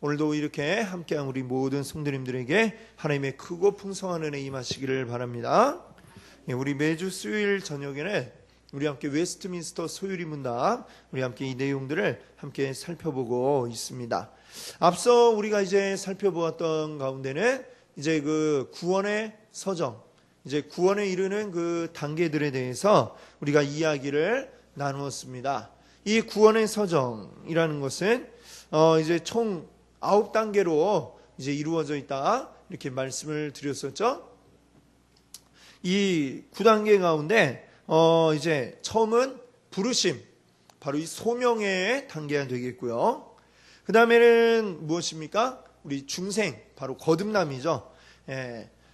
오늘도 이렇게 함께한 우리 모든 성도님들에게 하나님의 크고 풍성한 은혜 임하시기를 바랍니다. 우리 매주 수요일 저녁에는 우리 함께 웨스트민스터 소유리 문답, 우리 함께 이 내용들을 함께 살펴보고 있습니다. 앞서 우리가 이제 살펴보았던 가운데는 이제 그 구원의 서정, 이제 구원에 이르는 그 단계들에 대해서 우리가 이야기를 나누었습니다. 이 구원의 서정이라는 것은 이제 총 9단계로 이제 이루어져 있다, 이렇게 말씀을 드렸었죠. 이 9단계 가운데 이제 처음은 부르심, 바로 이 소명의 단계가 되겠고요. 그 다음에는 무엇입니까? 우리 중생, 바로 거듭남이죠.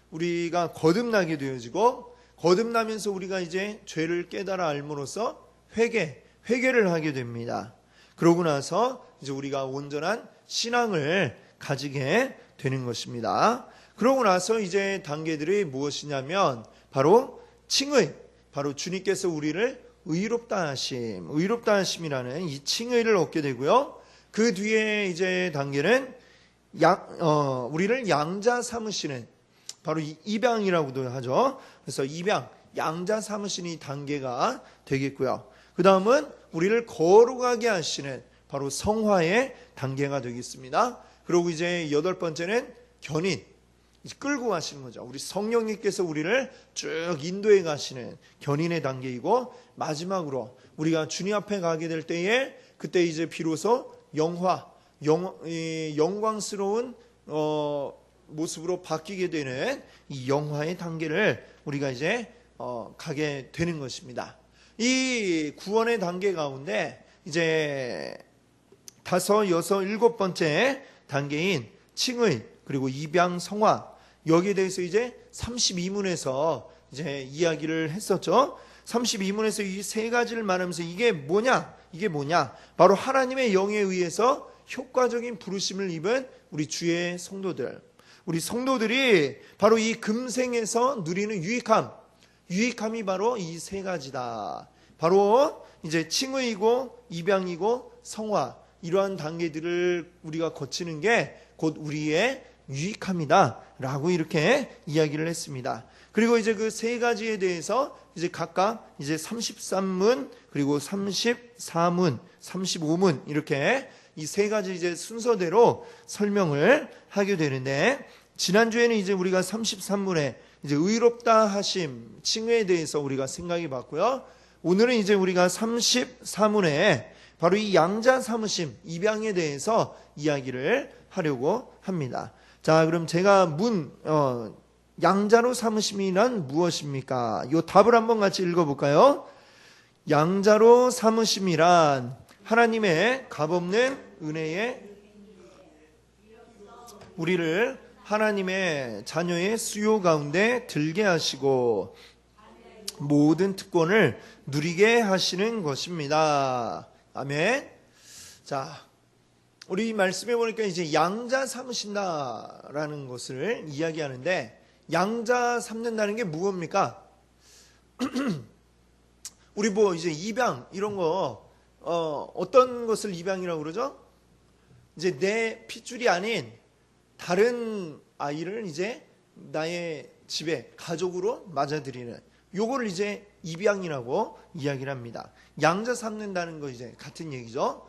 우리가 거듭나게 되어지고, 거듭나면서 우리가 이제 죄를 깨달아 알므로써 회개를 하게 됩니다. 그러고 나서 이제 우리가 온전한 신앙을 가지게 되는 것입니다. 그러고 나서 이제 단계들이 무엇이냐면 바로 칭의, 바로 주님께서 우리를 의롭다 하심이라는 이 칭의를 얻게 되고요. 그 뒤에 이제 단계는 우리를 양자 삼으시는, 바로 입양이라고도 하죠. 그래서 입양, 양자 삼으시는 이 단계가 되겠고요. 그 다음은 우리를 거룩하게 하시는 바로 성화의 단계가 되겠습니다. 그리고 이제 8번째는 견인, 끌고 가시는 거죠. 우리 성령님께서 우리를 쭉 인도해 가시는 견인의 단계이고, 마지막으로 우리가 주님 앞에 가게 될 때에 그때 이제 비로소 영광스러운 모습으로 바뀌게 되는 이 영화의 단계를 우리가 이제 가게 되는 것입니다. 이 구원의 단계 가운데 이제 5, 6, 7번째 단계인 칭의, 그리고 입양, 성화, 여기에 대해서 이제 32문에서 이제 이야기를 했었죠. 32문에서 이 세 가지를 말하면서 이게 뭐냐? 바로 하나님의 영에 의해서 효과적인 부르심을 입은 우리 주의 성도들, 우리 성도들이 바로 이 금생에서 누리는 유익함이 바로 이 세 가지다. 바로 이제 칭의이고 입양이고 성화, 이러한 단계들을 우리가 거치는 게 곧 우리의 유익함이다 라고 이렇게 이야기를 했습니다. 그리고 이제 그 세 가지에 대해서 이제 각각 이제 33문, 그리고 34문, 35문, 이렇게 이 세 가지 이제 순서대로 설명을 하게 되는데, 지난주에는 이제 우리가 33문에 이제 의롭다 하심, 칭의에 대해서 우리가 생각해 봤고요. 오늘은 이제 우리가 34문에 바로 이 양자 삼으심, 입양에 대해서 이야기를 하려고 합니다. 자, 그럼 제가 양자로 삼으심이란 무엇입니까? 이 답을 한번 같이 읽어볼까요? 양자로 삼으심이란 하나님의 값없는 은혜에 우리를 하나님의 자녀의 수요 가운데 들게 하시고 모든 특권을 누리게 하시는 것입니다. 아멘. 자, 우리 말씀해 보니까 이제 양자 삼으신다라는 것을 이야기하는데, 양자 삼는다는 게 무엇입니까? 우리 뭐 이제 입양 이런 거 어떤 것을 입양이라고 그러죠? 이제 내 핏줄이 아닌 다른 아이를 이제 나의 집에 가족으로 맞아들이는, 요거를 이제 입양이라고 이야기를 합니다. 양자 삼는다는 거 이제 같은 얘기죠.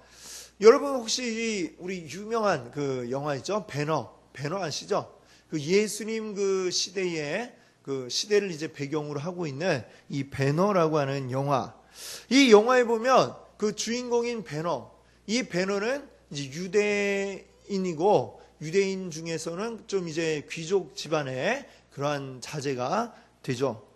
여러분 혹시 우리 유명한 그 영화 있죠? 배너 아시죠? 그 예수님 그 시대에 그 시대를 이제 배경으로 하고 있는 이 배너라고 하는 영화. 이 영화에 보면 그 주인공인 배너, 이 배너는 이제 유대인이고, 유대인 중에서는 좀 이제 귀족 집안의 그러한 자제가 되죠.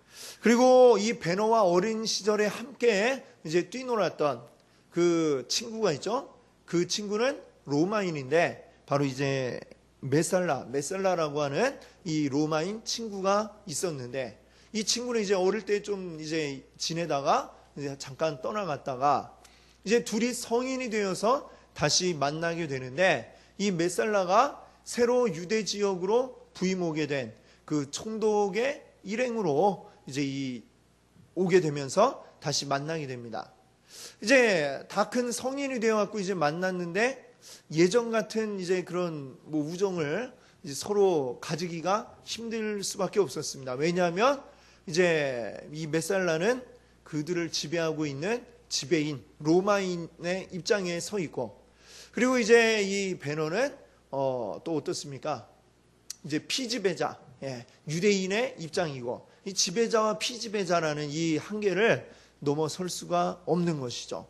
그리고 이 배너와 어린 시절에 함께 이제 뛰놀았던 그 친구가 있죠. 그 친구는 로마인인데 바로 이제 메살라라고 하는 이 로마인 친구가 있었는데, 이 친구는 이제 어릴 때 좀 이제 지내다가 이제 잠깐 떠나갔다가 이제 둘이 성인이 되어서 다시 만나게 되는데, 이 메살라가 새로 유대 지역으로 부임 오게 된 그 총독의 일행으로 이제 오게 되면서 다시 만나게 됩니다. 이제 다 큰 성인이 되어갖고 이제 만났는데 예전 같은 이제 그런 뭐 우정을 이제 서로 가지기가 힘들 수밖에 없었습니다. 왜냐하면 이제 이 메살라는 그들을 지배하고 있는 지배인 로마인의 입장에 서 있고, 그리고 이제 이 베너는 또 어떻습니까? 이제 피지배자, 유대인의 입장이고, 이 지배자와 피지배자라는 이 한계를 넘어설 수가 없는 것이죠.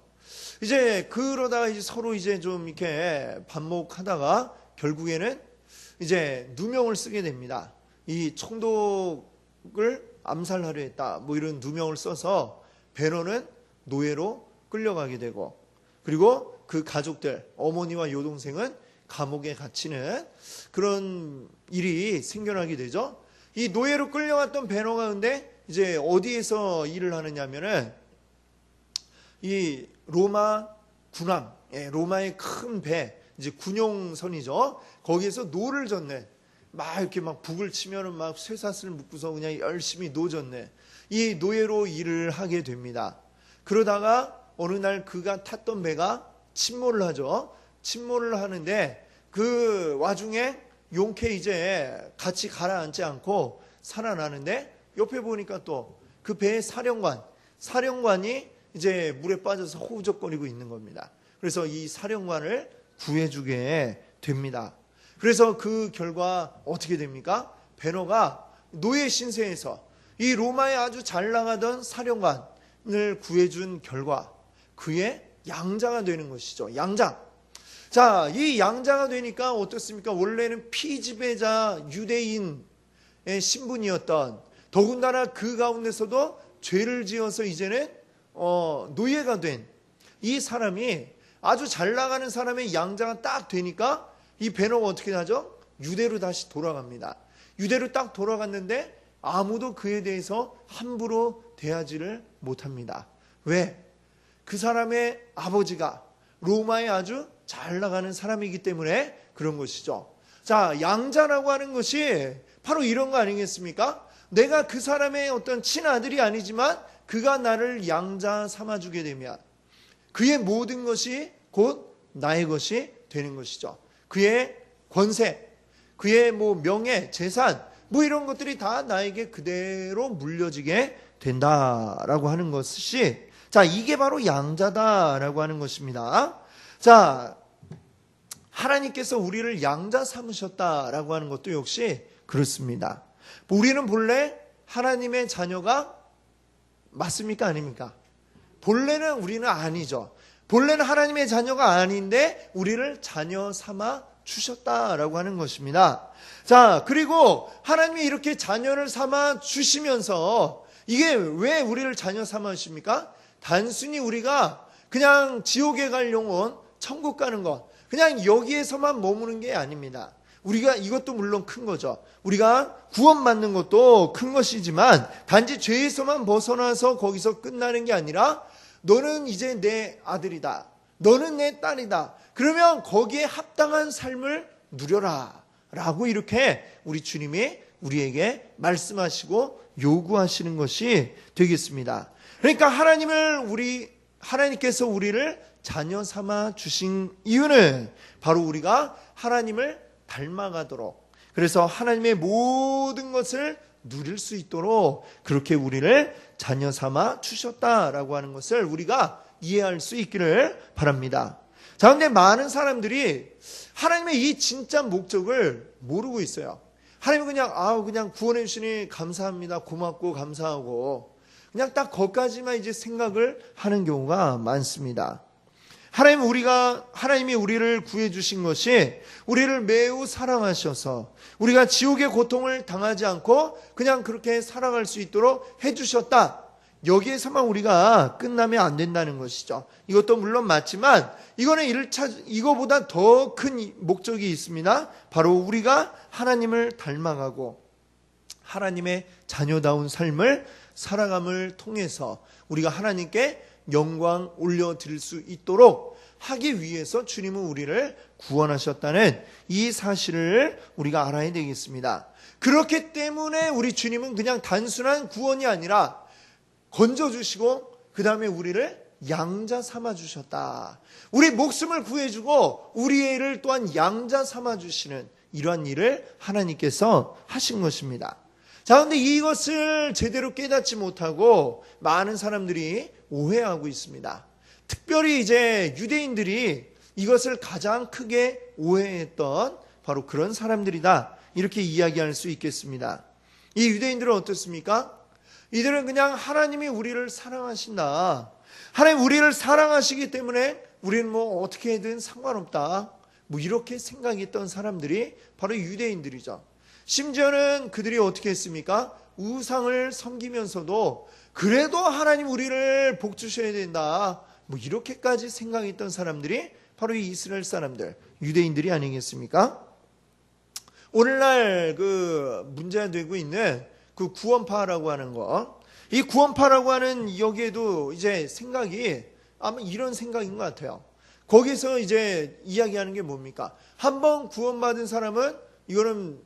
이제 그러다가 이제 서로 이제 좀 이렇게 반목하다가 결국에는 이제 누명을 쓰게 됩니다. 이 총독을 암살하려 했다, 뭐 이런 누명을 써서 베너는 노예로 끌려가게 되고, 그리고 그 가족들, 어머니와 여동생은 감옥에 갇히는 그런 일이 생겨나게 되죠. 이 노예로 끌려갔던 베너가 근데 이제 어디에서 일을 하느냐면은 이 로마 군함, 로마의 큰 배, 이제 군용선이죠. 거기에서 노를 젓네. 막 이렇게 막 북을 치면은 막 쇠사슬 묶고서 그냥 열심히 노젓네. 이 노예로 일을 하게 됩니다. 그러다가 어느 날 그가 탔던 배가 침몰을 하죠. 침몰을 하는데 그 와중에 용케 이제 같이 가라앉지 않고 살아나는데, 옆에 보니까 또 그 배의 사령관이 이제 물에 빠져서 호우적거리고 있는 겁니다. 그래서 이 사령관을 구해주게 됩니다. 그래서 그 결과 어떻게 됩니까? 베너가 노예 신세에서 이 로마에 아주 잘 나가던 사령관을 구해준 결과 그의 양자가 되는 것이죠. 양자. 자, 이 양자가 되니까 어떻습니까? 원래는 피지배자 유대인의 신분이었던, 더군다나 그 가운데서도 죄를 지어서 이제는 노예가 된 이 사람이 아주 잘 나가는 사람의 양자가 딱 되니까 이 베너가 어떻게 하죠? 유대로 다시 돌아갑니다. 유대로 딱 돌아갔는데 아무도 그에 대해서 함부로 대하지를 못합니다. 왜? 그 사람의 아버지가 로마에 아주 잘 나가는 사람이기 때문에 그런 것이죠. 자, 양자라고 하는 것이 바로 이런 거 아니겠습니까? 내가 그 사람의 어떤 친아들이 아니지만 그가 나를 양자 삼아주게 되면 그의 모든 것이 곧 나의 것이 되는 것이죠. 그의 권세, 그의 뭐 명예, 재산, 뭐 이런 것들이 다 나에게 그대로 물려지게 된다라고 하는 것이, 자, 이게 바로 양자다라고 하는 것입니다. 자, 하나님께서 우리를 양자 삼으셨다라고 하는 것도 역시 그렇습니다. 우리는 본래 하나님의 자녀가 맞습니까? 아닙니까? 본래는 우리는 아니죠. 본래는 하나님의 자녀가 아닌데 우리를 자녀 삼아 주셨다라고 하는 것입니다. 자, 그리고 하나님이 이렇게 자녀를 삼아 주시면서 이게 왜 우리를 자녀 삼아 주십니까? 단순히 우리가 그냥 지옥에 갈 영혼, 천국 가는 것, 그냥 여기에서만 머무는 게 아닙니다. 우리가 이것도 물론 큰 거죠. 우리가 구원받는 것도 큰 것이지만 단지 죄에서만 벗어나서 거기서 끝나는 게 아니라 너는 이제 내 아들이다, 너는 내 딸이다, 그러면 거기에 합당한 삶을 누려라 라고 이렇게 우리 주님이 우리에게 말씀하시고 요구하시는 것이 되겠습니다. 그러니까 하나님께서 우리를 자녀 삼아 주신 이유는 바로 우리가 하나님을 닮아가도록, 그래서 하나님의 모든 것을 누릴 수 있도록 그렇게 우리를 자녀 삼아 주셨다라고 하는 것을 우리가 이해할 수 있기를 바랍니다. 자, 근데 많은 사람들이 하나님의 이 진짜 목적을 모르고 있어요. 하나님은 그냥 구원해 주시니 감사합니다, 고맙고 감사하고 그냥 딱 거기까지만 이제 생각을 하는 경우가 많습니다. 하나님이 우리를 구해 주신 것이 우리를 매우 사랑하셔서 우리가 지옥의 고통을 당하지 않고 그냥 그렇게 살아갈 수 있도록 해 주셨다. 여기에서만 우리가 끝나면 안 된다는 것이죠. 이것도 물론 맞지만 이거보다 더 큰 목적이 있습니다. 바로 우리가 하나님을 닮아가고 하나님의 자녀다운 삶을 살아감을 통해서 우리가 하나님께 영광 올려드릴 수 있도록 하기 위해서 주님은 우리를 구원하셨다는 이 사실을 우리가 알아야 되겠습니다. 그렇기 때문에 우리 주님은 그냥 단순한 구원이 아니라 건져주시고 그 다음에 우리를 양자 삼아주셨다. 우리 목숨을 구해주고 우리의 일을 또한 양자 삼아주시는 이러한 일을 하나님께서 하신 것입니다. 자, 그런데 이것을 제대로 깨닫지 못하고 많은 사람들이 오해하고 있습니다. 특별히 이제 유대인들이 이것을 가장 크게 오해했던 바로 그런 사람들이다. 이렇게 이야기할 수 있겠습니다. 이 유대인들은 어떻습니까? 이들은 그냥 하나님이 우리를 사랑하신다. 하나님 우리를 사랑하시기 때문에 우리는 뭐 어떻게든 상관없다. 뭐 이렇게 생각했던 사람들이 바로 유대인들이죠. 심지어는 그들이 어떻게 했습니까? 우상을 섬기면서도 그래도 하나님 우리를 복 주셔야 된다. 뭐 이렇게까지 생각했던 사람들이 바로 이 이스라엘 사람들, 유대인들이 아니겠습니까? 오늘날 그 문제가 되고 있는 그 구원파라고 하는 거, 이 구원파라고 하는 여기에도 이제 생각이 아마 이런 생각인 것 같아요. 거기서 이제 이야기하는 게 뭡니까? 한번 구원받은 사람은 이거는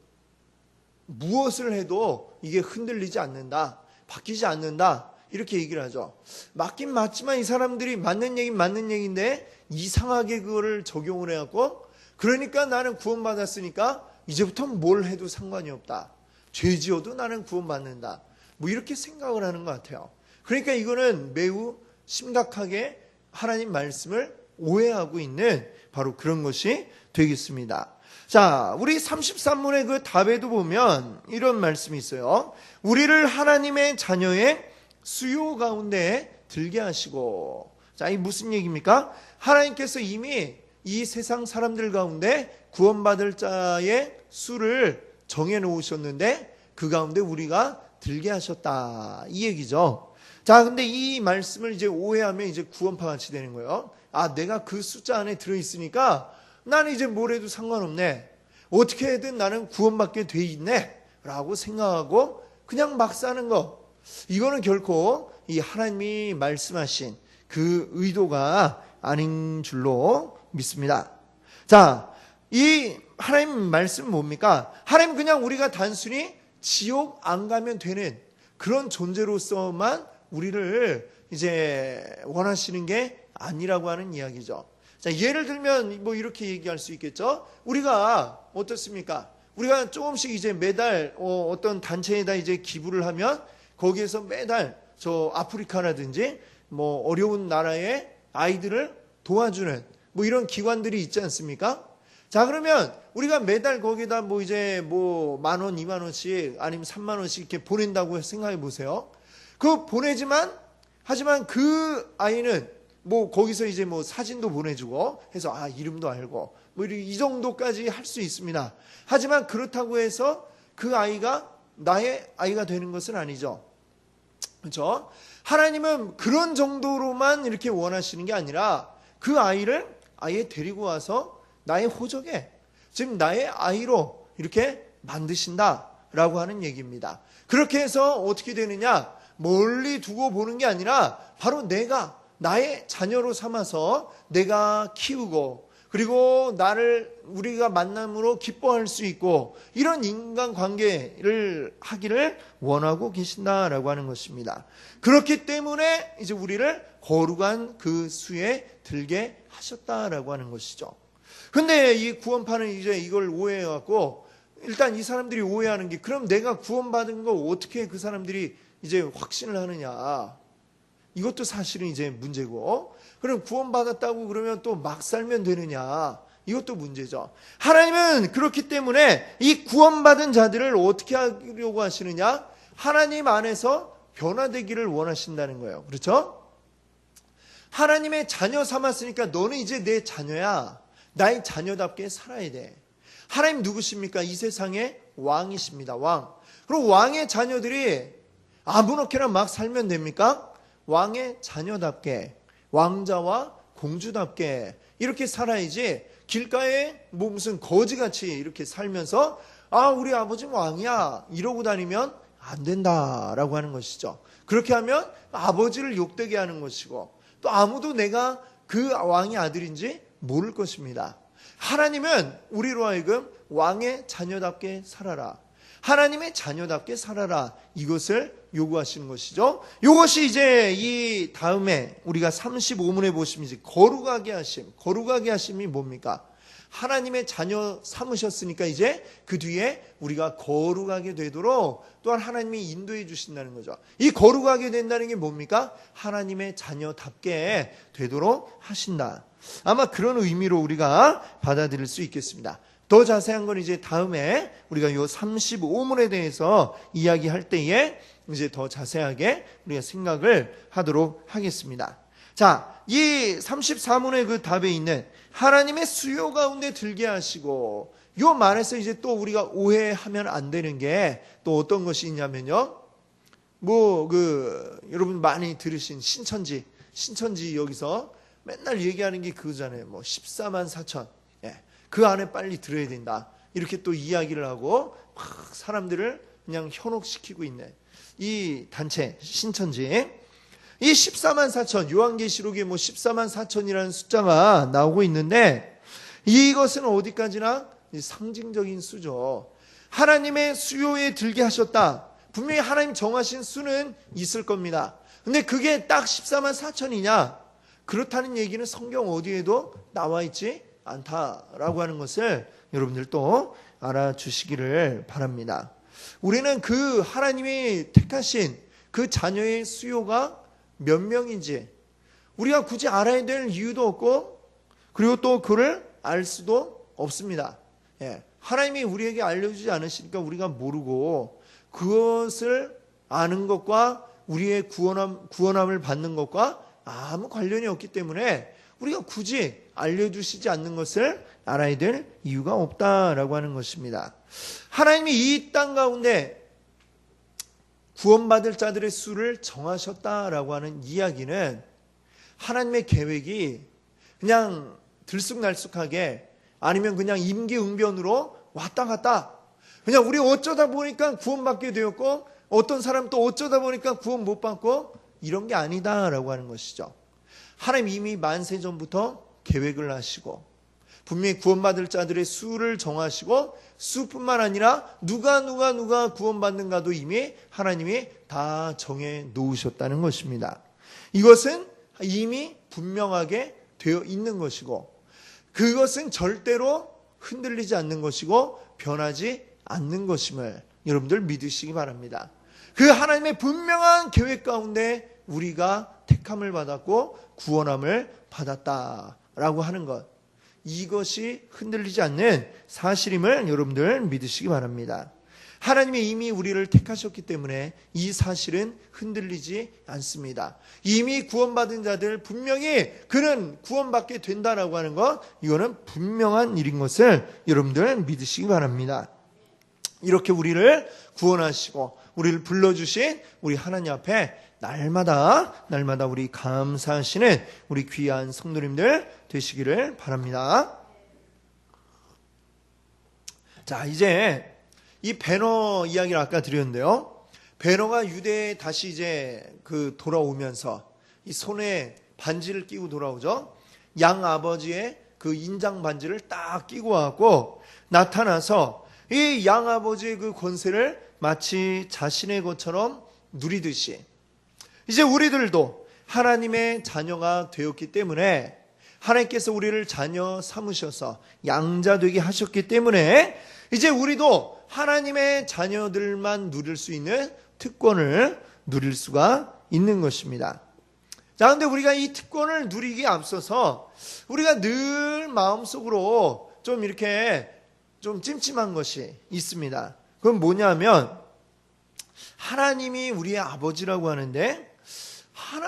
무엇을 해도 이게 흔들리지 않는다, 바뀌지 않는다, 이렇게 얘기를 하죠. 맞긴 맞지만 이 사람들이 맞는 얘기는 맞는 얘기인데 이상하게 그거를 적용을 해갖고, 그러니까 나는 구원받았으니까 이제부터 뭘 해도 상관이 없다. 죄 지어도 나는 구원받는다. 뭐 이렇게 생각을 하는 것 같아요. 그러니까 이거는 매우 심각하게 하나님 말씀을 오해하고 있는 바로 그런 것이 되겠습니다. 자, 우리 33문의 그 답에도 보면 이런 말씀이 있어요. 우리를 하나님의 자녀의 수요 가운데 들게 하시고. 자, 이 무슨 얘기입니까? 하나님께서 이미 이 세상 사람들 가운데 구원받을 자의 수를 정해 놓으셨는데 그 가운데 우리가 들게 하셨다, 이 얘기죠. 자, 근데 이 말씀을 이제 오해하면 이제 구원파 같이 되는 거예요. 아, 내가 그 숫자 안에 들어있으니까 나는 이제 뭘 해도 상관없네, 어떻게든 나는 구원받게 돼 있네 라고 생각하고 그냥 막 사는 거, 이거는 결코 이 하나님이 말씀하신 그 의도가 아닌 줄로 믿습니다. 자, 이 하나님 말씀은 뭡니까? 하나님 그냥 우리가 단순히 지옥 안 가면 되는 그런 존재로서만 우리를 이제 원하시는 게 아니라고 하는 이야기죠. 자, 예를 들면 뭐 이렇게 얘기할 수 있겠죠. 우리가 어떻습니까? 우리가 조금씩 이제 매달 어떤 단체에다 이제 기부를 하면 거기에서 매달 저 아프리카라든지 뭐 어려운 나라의 아이들을 도와주는 뭐 이런 기관들이 있지 않습니까? 자, 그러면 우리가 매달 거기다 뭐 이제 뭐 10,000원, 20,000원씩 아니면 30,000원씩 이렇게 보낸다고 생각해 보세요. 그 보내지만 하지만 그 아이는 뭐 거기서 이제 뭐 사진도 보내주고 해서 아, 이름도 알고 뭐 이 정도까지 할 수 있습니다. 하지만 그렇다고 해서 그 아이가 나의 아이가 되는 것은 아니죠. 그렇죠? 하나님은 그런 정도로만 이렇게 원하시는 게 아니라 그 아이를 아예 데리고 와서 나의 호적에, 지금 나의 아이로 이렇게 만드신다라고 하는 얘기입니다. 그렇게 해서 어떻게 되느냐? 멀리 두고 보는 게 아니라 바로 내가 나의 자녀로 삼아서 내가 키우고, 그리고 나를 우리가 만남으로 기뻐할 수 있고 이런 인간관계를 하기를 원하고 계신다라고 하는 것입니다. 그렇기 때문에 이제 우리를 거룩한 그 수에 들게 하셨다라고 하는 것이죠. 근데 이 구원파는 이제 이걸 오해해갖고, 일단 이 사람들이 오해하는 게, 그럼 내가 구원받은 거 어떻게 그 사람들이 이제 확신을 하느냐, 이것도 사실은 이제 문제고, 그럼 구원받았다고 그러면 또 막 살면 되느냐, 이것도 문제죠. 하나님은 그렇기 때문에 이 구원받은 자들을 어떻게 하려고 하시느냐, 하나님 안에서 변화되기를 원하신다는 거예요. 그렇죠? 하나님의 자녀 삼았으니까 너는 이제 내 자녀야. 나의 자녀답게 살아야 돼. 하나님 누구십니까? 이 세상의 왕이십니다. 왕. 그리고 왕의 자녀들이 아무렇게나 막 살면 됩니까? 왕의 자녀답게, 왕자와 공주답게 이렇게 살아야지, 길가에 뭐 무슨 거지같이 이렇게 살면서 아, 우리 아버지는 왕이야 이러고 다니면 안 된다라고 하는 것이죠. 그렇게 하면 아버지를 욕되게 하는 것이고 또 아무도 내가 그 왕의 아들인지 모를 것입니다. 하나님은 우리로 하여금 왕의 자녀답게 살아라. 하나님의 자녀답게 살아라. 이것을 요구하시는 것이죠. 이것이 이제 이 다음에 우리가 35문에 보시면 이제 거룩하게 하심. 거룩하게 하심이 뭡니까? 하나님의 자녀 삼으셨으니까 이제 그 뒤에 우리가 거룩하게 되도록 또한 하나님이 인도해 주신다는 거죠. 이 거룩하게 된다는 게 뭡니까? 하나님의 자녀답게 되도록 하신다. 아마 그런 의미로 우리가 받아들일 수 있겠습니다. 더 자세한 건 이제 다음에 우리가 이 35문에 대해서 이야기할 때에 이제 더 자세하게 우리가 생각을 하도록 하겠습니다. 자, 이 34문의 그 답에 있는 하나님의 수요 가운데 들게 하시고, 요 말에서 이제 또 우리가 오해하면 안 되는 게 또 어떤 것이 있냐면요. 여러분 많이 들으신 신천지 여기서 맨날 얘기하는 게 그거잖아요. 14만 4천. 예. 그 안에 빨리 들어야 된다. 이렇게 또 이야기를 하고 막 사람들을 그냥 현혹시키고 있는 이 단체, 신천지. 이 14만 4천, 요한계시록에 14만 4천이라는 숫자가 나오고 있는데 이것은 어디까지나 상징적인 수죠. 하나님의 수요에 들게 하셨다. 분명히 하나님 정하신 수는 있을 겁니다. 근데 그게 딱 14만 4천이냐? 그렇다는 얘기는 성경 어디에도 나와 있지 않다라고 하는 것을 여러분들 또 알아주시기를 바랍니다. 우리는 그 하나님이 택하신 그 자녀의 수요가 몇 명인지 우리가 굳이 알아야 될 이유도 없고, 그리고 또 그를 알 수도 없습니다. 예. 하나님이 우리에게 알려주지 않으시니까 우리가 모르고, 그것을 아는 것과 우리의 구원함을 받는 것과 아무 관련이 없기 때문에 우리가 굳이 알려주시지 않는 것을 알아야 될 이유가 없다라고 하는 것입니다. 하나님이 이 땅 가운데 구원받을 자들의 수를 정하셨다라고 하는 이야기는 하나님의 계획이 그냥 들쑥날쑥하게, 아니면 그냥 임기응변으로 왔다 갔다, 그냥 우리 어쩌다 보니까 구원받게 되었고 어떤 사람 또 어쩌다 보니까 구원 못 받고, 이런 게 아니다라고 하는 것이죠. 하나님 이미 만세 전부터 계획을 하시고 분명히 구원받을 자들의 수를 정하시고, 수뿐만 아니라 누가 구원받는가도 이미 하나님이 다 정해 놓으셨다는 것입니다. 이것은 이미 분명하게 되어 있는 것이고, 그것은 절대로 흔들리지 않는 것이고 변하지 않는 것임을 여러분들 믿으시기 바랍니다. 그 하나님의 분명한 계획 가운데 우리가 택함을 받았고 구원함을 받았다라고 하는 것, 이것이 흔들리지 않는 사실임을 여러분들 믿으시기 바랍니다. 하나님이 이미 우리를 택하셨기 때문에 이 사실은 흔들리지 않습니다. 이미 구원받은 자들 분명히 그는 구원받게 된다라고 하는 것, 이거는 분명한 일인 것을 여러분들 믿으시기 바랍니다. 이렇게 우리를 구원하시고 우리를 불러주신 우리 하나님 앞에 날마다 우리 감사하시는 우리 귀한 성도님들 되시기를 바랍니다. 자, 이제 이 배너 이야기를 아까 드렸는데요. 배너가 유대에 다시 이제 돌아오면서 이 손에 반지를 끼고 돌아오죠. 양 아버지의 그 인장 반지를 딱 끼고 와갖고 나타나서 이 양 아버지의 그 권세를 마치 자신의 것처럼 누리듯이, 이제 우리들도 하나님의 자녀가 되었기 때문에, 하나님께서 우리를 자녀 삼으셔서 양자 되게 하셨기 때문에 이제 우리도 하나님의 자녀들만 누릴 수 있는 특권을 누릴 수가 있는 것입니다. 자, 근데 우리가 이 특권을 누리기에 앞서서 우리가 늘 마음속으로 좀 이렇게 좀 찜찜한 것이 있습니다. 그건 뭐냐면, 하나님이 우리의 아버지라고 하는데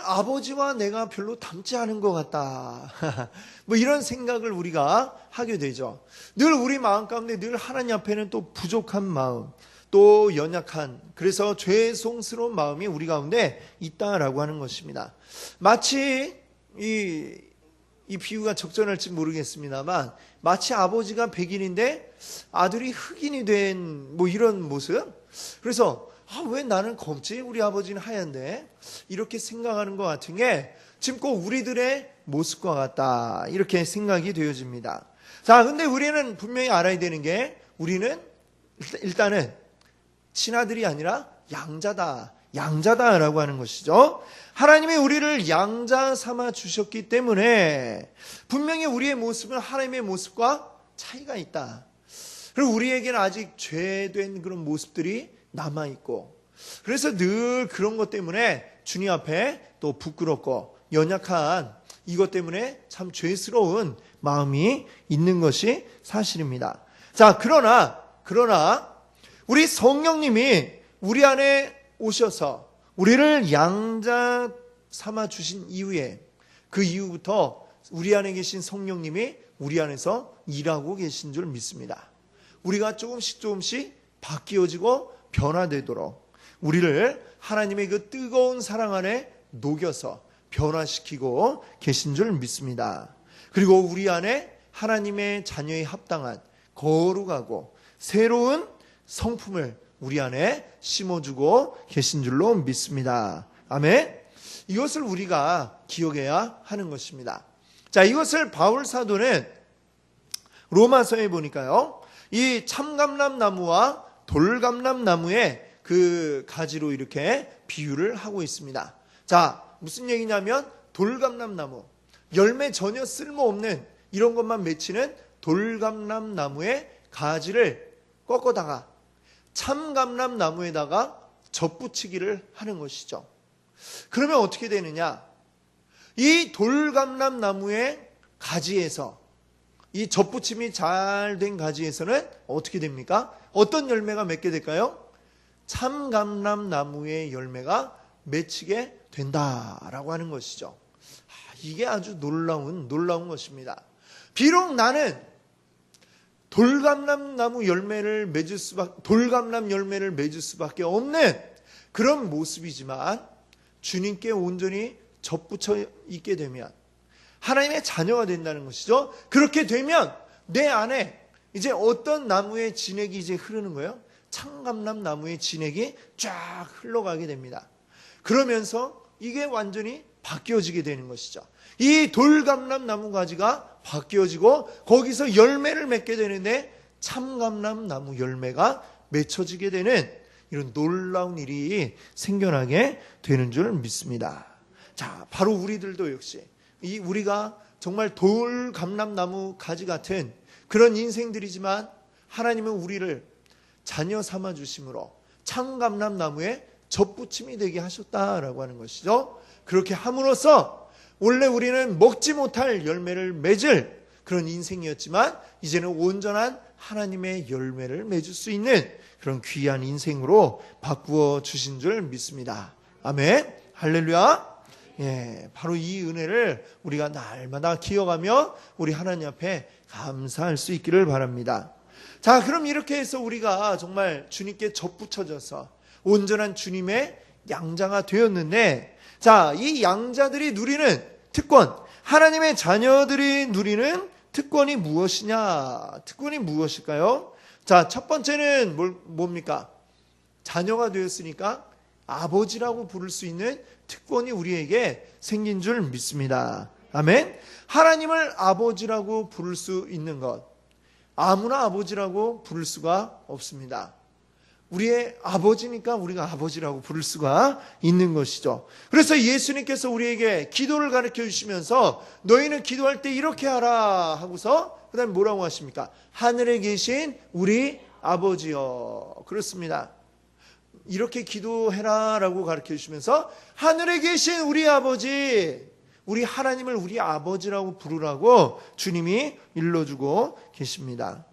아버지와 내가 별로 닮지 않은 것 같다. 이런 생각을 우리가 하게 되죠. 늘 우리 마음 가운데 늘 하나님 앞에는 또 부족한 마음, 또 연약한, 그래서 죄송스러운 마음이 우리 가운데 있다라고 하는 것입니다. 마치 이 비유가 적절할지 모르겠습니다만, 마치 아버지가 백인인데 아들이 흑인이 된 이런 모습. 그래서 왜 나는 검지? 우리 아버지는 하얀데? 이렇게 생각하는 것 같은 게 지금 꼭 우리들의 모습과 같다, 이렇게 생각이 되어집니다. 자, 근데 우리는 분명히 알아야 되는 게, 우리는 일단은 친아들이 아니라 양자다라고 하는 것이죠. 하나님이 우리를 양자 삼아 주셨기 때문에 분명히 우리의 모습은 하나님의 모습과 차이가 있다. 그리고 우리에게는 아직 죄된 그런 모습들이 남아있고, 그래서 늘 그런 것 때문에 주님 앞에 또 부끄럽고 연약한 이것 때문에 참 죄스러운 마음이 있는 것이 사실입니다. 자, 그러나 우리 성령님이 우리 안에 오셔서 우리를 양자 삼아 주신 이후에, 그 이후부터 우리 안에 계신 성령님이 우리 안에서 일하고 계신 줄 믿습니다. 우리가 조금씩 바뀌어지고 변화되도록 우리를 하나님의 그 뜨거운 사랑 안에 녹여서 변화시키고 계신 줄 믿습니다. 그리고 우리 안에 하나님의 자녀에 합당한 거룩하고 새로운 성품을 우리 안에 심어주고 계신 줄로 믿습니다. 아멘. 이것을 우리가 기억해야 하는 것입니다. 자, 이것을 바울 사도는 로마서에 보니까요, 이 참감람나무와 돌감람나무의 그 가지로 이렇게 비유를 하고 있습니다. 자, 무슨 얘기냐면 돌감람나무, 열매 전혀 쓸모없는 이런 것만 맺히는 돌감람나무의 가지를 꺾어다가 참감람나무에다가 접붙이기를 하는 것이죠. 그러면 어떻게 되느냐? 이 돌감람나무의 가지에서, 이 접붙임이 잘 된 가지에서는 어떻게 됩니까? 어떤 열매가 맺게 될까요? 참감람나무의 열매가 맺히게 된다라고 하는 것이죠. 이게 아주 놀라운 것입니다. 비록 나는 돌감람 열매를 맺을 수밖에 없는 그런 모습이지만, 주님께 온전히 접붙여 있게 되면 하나님의 자녀가 된다는 것이죠. 그렇게 되면 내 안에 이제 어떤 나무의 진액이 이제 흐르는 거예요? 참감람 나무의 진액이 쫙 흘러가게 됩니다. 그러면서 이게 완전히 바뀌어지게 되는 것이죠. 이 돌감람 나무 가지가 바뀌어지고 거기서 열매를 맺게 되는데 참감람 나무 열매가 맺혀지게 되는 이런 놀라운 일이 생겨나게 되는 줄 믿습니다. 자, 바로 우리들도 역시 우리가 정말 돌감람나무 가지 같은 그런 인생들이지만, 하나님은 우리를 자녀 삼아 주심으로 참감람나무에 접붙임이 되게 하셨다라고 하는 것이죠. 그렇게 함으로써 원래 우리는 먹지 못할 열매를 맺을 그런 인생이었지만, 이제는 온전한 하나님의 열매를 맺을 수 있는 그런 귀한 인생으로 바꾸어 주신 줄 믿습니다. 아멘. 할렐루야. 예, 바로 이 은혜를 우리가 날마다 기억하며 우리 하나님 앞에 감사할 수 있기를 바랍니다. 자, 그럼 이렇게 해서 우리가 정말 주님께 접붙여져서 온전한 주님의 양자가 되었는데, 자, 이 양자들이 누리는 특권, 하나님의 자녀들이 누리는 특권이 무엇이냐? 특권이 무엇일까요? 자, 첫 번째는 뭡니까? 자녀가 되었으니까 아버지라고 부를 수 있는 특권이 우리에게 생긴 줄 믿습니다. 아멘. 하나님을 아버지라고 부를 수 있는 것, 아무나 아버지라고 부를 수가 없습니다. 우리의 아버지니까 우리가 아버지라고 부를 수가 있는 것이죠. 그래서 예수님께서 우리에게 기도를 가르쳐 주시면서 너희는 기도할 때 이렇게 하라 하고서 그 다음에 뭐라고 하십니까? 하늘에 계신 우리 아버지여. 그렇습니다. 이렇게 기도해라 라고 가르쳐 주시면서 하늘에 계신 우리 아버지, 우리 하나님을 우리 아버지라고 부르라고 주님이 일러주고 계십니다.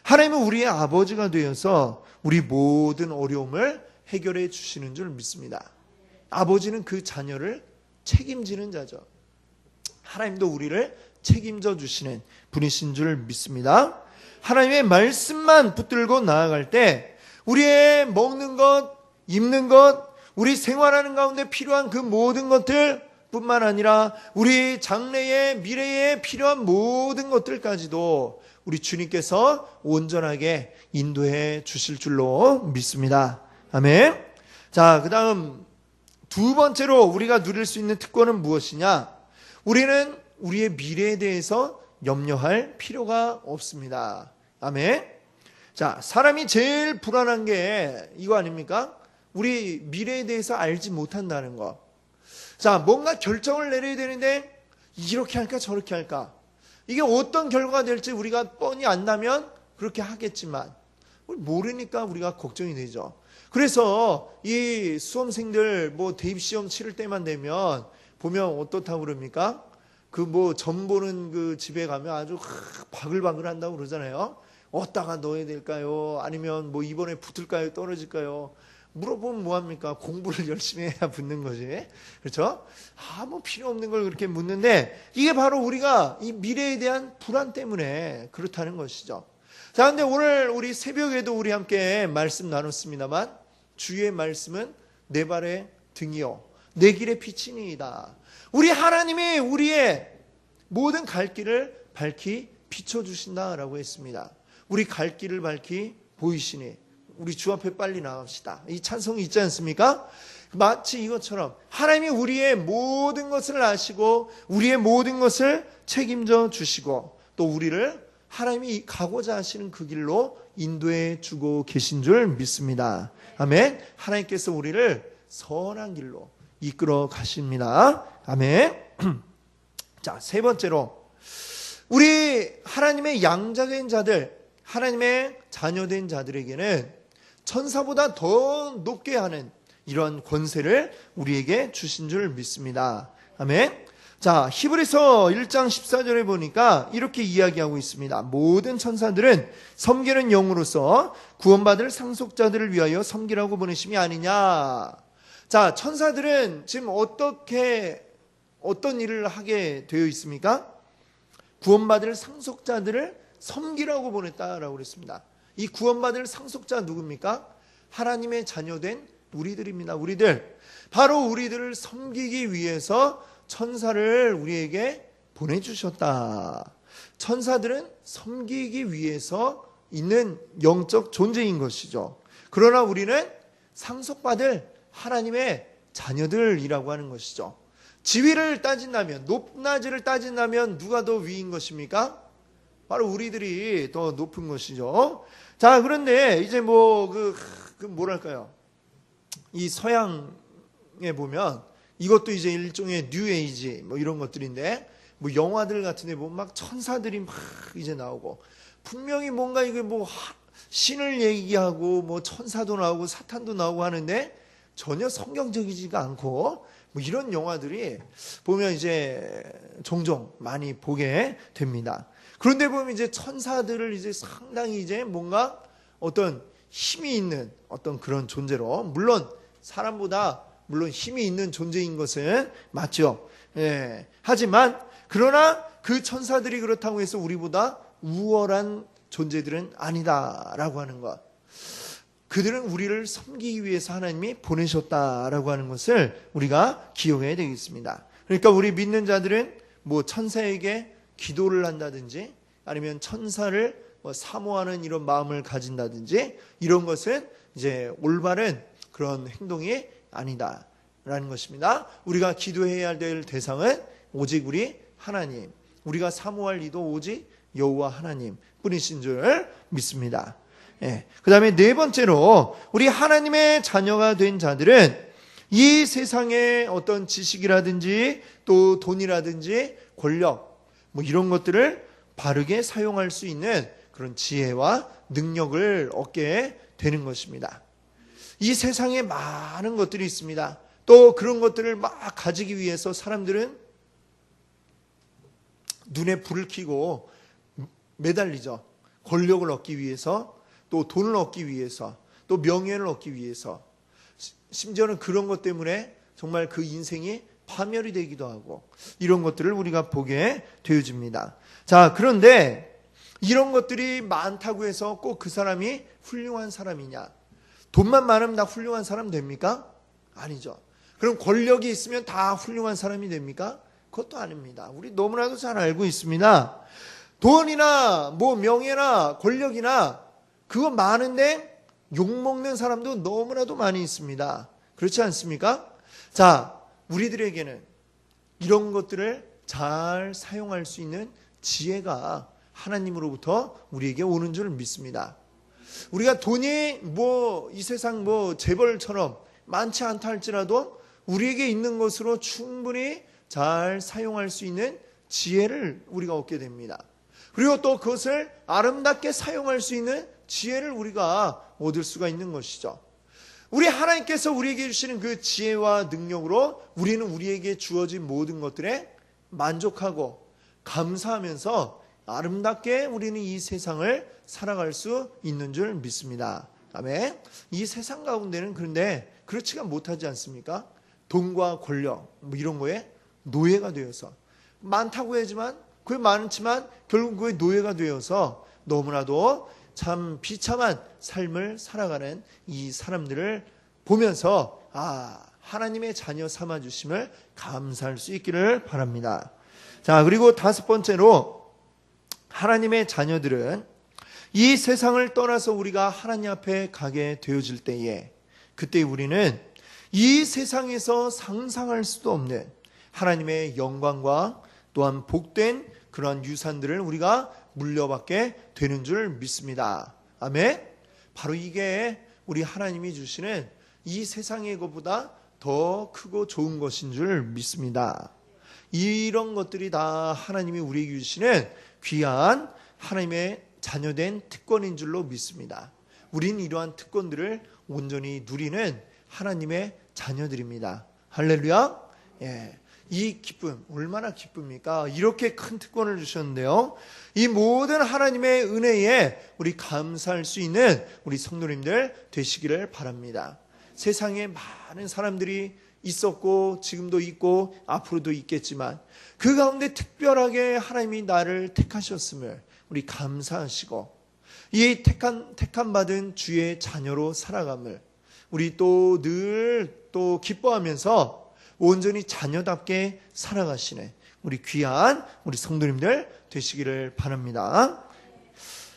하나님은 우리의 아버지가 되어서 우리 모든 어려움을 해결해 주시는 줄 믿습니다. 아버지는 그 자녀를 책임지는 자죠. 하나님도 우리를 책임져 주시는 분이신 줄 믿습니다. 하나님의 말씀만 붙들고 나아갈 때 우리의 먹는 것, 입는 것, 우리 생활하는 가운데 필요한 그 모든 것들 뿐만 아니라 우리 장래의 미래에 필요한 모든 것들까지도 우리 주님께서 온전하게 인도해 주실 줄로 믿습니다. 아멘. 자, 그 다음 두 번째로 우리가 누릴 수 있는 특권은 무엇이냐? 우리는 우리의 미래에 대해서 염려할 필요가 없습니다. 아멘. 자, 사람이 제일 불안한 게 이거 아닙니까? 우리 미래에 대해서 알지 못한다는 거. 자, 뭔가 결정을 내려야 되는데 이렇게 할까 저렇게 할까. 이게 어떤 결과가 될지 우리가 뻔히 안다면 그렇게 하겠지만 모르니까 우리가 걱정이 되죠. 그래서 이 수험생들 뭐 대입시험 치를 때만 되면 보면 어떻다고 그럽니까? 그 뭐 점 보는 그 집에 가면 아주 바글바글 한다고 그러잖아요. 어디다가 넣어야 될까요? 아니면 뭐 이번에 붙을까요? 떨어질까요? 물어보면 뭐합니까? 공부를 열심히 해야 붙는 거지. 그렇죠? 뭐 필요 없는 걸 그렇게 묻는데 이게 바로 우리가 이 미래에 대한 불안 때문에 그렇다는 것이죠. 자, 근데 오늘 우리 새벽에도 우리 함께 말씀 나눴습니다만 주의 말씀은 내 발의 등이요 내 길의 빛이니이다. 우리 하나님이 우리의 모든 갈 길을 밝히 비춰주신다라고 했습니다. 우리 갈 길을 밝히 보이시니 우리 주 앞에 빨리 나갑시다. 이 찬송이 있지 않습니까? 마치 이것처럼 하나님이 우리의 모든 것을 아시고 우리의 모든 것을 책임져 주시고 또 우리를 하나님이 가고자 하시는 그 길로 인도해 주고 계신 줄 믿습니다. 아멘. 하나님께서 우리를 선한 길로 이끌어 가십니다. 아멘. 자, 세 번째로 우리 하나님의 양자된 자들, 하나님의 자녀된 자들에게는 천사보다 더 높게 하는 이런 권세를 우리에게 주신 줄 믿습니다. 아멘. 자, 히브리서 1장 14절에 보니까 이렇게 이야기하고 있습니다. 모든 천사들은 섬기는 영으로서 구원받을 상속자들을 위하여 섬기라고 보내심이 아니냐. 자, 천사들은 지금 어떤 일을 하게 되어 있습니까? 구원받을 상속자들을 섬기라고 보냈다라고 그랬습니다. 이 구원받을 상속자 누굽니까? 하나님의 자녀된 우리들입니다. 우리들. 바로 우리들을 섬기기 위해서 천사를 우리에게 보내주셨다. 천사들은 섬기기 위해서 있는 영적 존재인 것이죠. 그러나 우리는 상속받을 하나님의 자녀들이라고 하는 것이죠. 지위를 따진다면, 높낮이를 따진다면 누가 더 위인 것입니까? 바로 우리들이 더 높은 것이죠. 자, 그런데 이제 뭐랄까요? 이 서양에 보면 이것도 이제 일종의 뉴에이지 뭐 이런 것들인데 뭐 영화들 같은 데 보면 막 천사들이 막 이제 나오고 분명히 뭔가 이게 뭐 신을 얘기하고 뭐 천사도 나오고 사탄도 나오고 하는데 전혀 성경적이지가 않고 뭐 이런 영화들이 보면 이제 종종 많이 보게 됩니다. 그런데 보면 이제 천사들을 이제 상당히 이제 뭔가 어떤 힘이 있는 어떤 그런 존재로 물론 사람보다 물론 힘이 있는 존재인 것은 맞죠. 예. 하지만 그러나 그 천사들이 그렇다고 해서 우리보다 우월한 존재들은 아니다라고 하는 것. 그들은 우리를 섬기기 위해서 하나님이 보내셨다라고 하는 것을 우리가 기억해야 되겠습니다. 그러니까 우리 믿는 자들은 뭐 천사에게 기도를 한다든지 아니면 천사를 사모하는 이런 마음을 가진다든지 이런 것은 이제 올바른 그런 행동이 아니다라는 것입니다. 우리가 기도해야 될 대상은 오직 우리 하나님, 우리가 사모할 이도 오직 여호와 하나님 뿐이신 줄 믿습니다. 예. 그 다음에 네 번째로 우리 하나님의 자녀가 된 자들은 이 세상의 어떤 지식이라든지 또 돈이라든지 권력 뭐 이런 것들을 바르게 사용할 수 있는 그런 지혜와 능력을 얻게 되는 것입니다. 이 세상에 많은 것들이 있습니다. 또 그런 것들을 막 가지기 위해서 사람들은 눈에 불을 켜고 매달리죠. 권력을 얻기 위해서 또 돈을 얻기 위해서 또 명예를 얻기 위해서 심지어는 그런 것 때문에 정말 그 인생이 파멸이 되기도 하고 이런 것들을 우리가 보게 되어집니다. 자, 그런데 이런 것들이 많다고 해서 꼭 그 사람이 훌륭한 사람이냐? 돈만 많으면 다 훌륭한 사람 됩니까? 아니죠. 그럼 권력이 있으면 다 훌륭한 사람이 됩니까? 그것도 아닙니다. 우리 너무나도 잘 알고 있습니다. 돈이나 뭐 명예나 권력이나 그거 많은데 욕먹는 사람도 너무나도 많이 있습니다. 그렇지 않습니까? 자, 우리들에게는 이런 것들을 잘 사용할 수 있는 지혜가 하나님으로부터 우리에게 오는 줄 믿습니다. 우리가 돈이 뭐 이 세상 뭐 재벌처럼 많지 않다 할지라도 우리에게 있는 것으로 충분히 잘 사용할 수 있는 지혜를 우리가 얻게 됩니다. 그리고 또 그것을 아름답게 사용할 수 있는 지혜를 우리가 얻을 수가 있는 것이죠. 우리 하나님께서 우리에게 주시는 그 지혜와 능력으로 우리는 우리에게 주어진 모든 것들에 만족하고 감사하면서 아름답게 우리는 이 세상을 살아갈 수 있는 줄 믿습니다. 아멘. 이 세상 가운데는 그런데 그렇지가 못하지 않습니까? 돈과 권력 뭐 이런 거에 노예가 되어서 많다고 하지만 그게 많지만 결국 그게 노예가 되어서 너무나도 참 비참한 삶을 살아가는 이 사람들을 보면서 하나님의 자녀 삼아주심을 감사할 수 있기를 바랍니다. 자, 그리고 다섯 번째로 하나님의 자녀들은 이 세상을 떠나서 우리가 하나님 앞에 가게 되어질 때에 그때 우리는 이 세상에서 상상할 수도 없는 하나님의 영광과 또한 복된 그러한 유산들을 우리가 물려받게 되는 줄 믿습니다. 아멘. 바로 이게 우리 하나님이 주시는 이 세상의 것보다 더 크고 좋은 것인 줄 믿습니다. 이런 것들이 다 하나님이 우리에게 주시는 귀한 하나님의 자녀된 특권인 줄로 믿습니다. 우린 이러한 특권들을 온전히 누리는 하나님의 자녀들입니다. 할렐루야. 예. 이 기쁨 얼마나 기쁩니까? 이렇게 큰 특권을 주셨는데요. 이 모든 하나님의 은혜에 우리 감사할 수 있는 우리 성도님들 되시기를 바랍니다. 세상에 많은 사람들이 있었고 지금도 있고 앞으로도 있겠지만 그 가운데 특별하게 하나님이 나를 택하셨음을 우리 감사하시고 이 택함 받은 주의 자녀로 살아감을 우리 또 늘 또 기뻐하면서 온전히 자녀답게 살아가시는 우리 귀한 우리 성도님들 되시기를 바랍니다.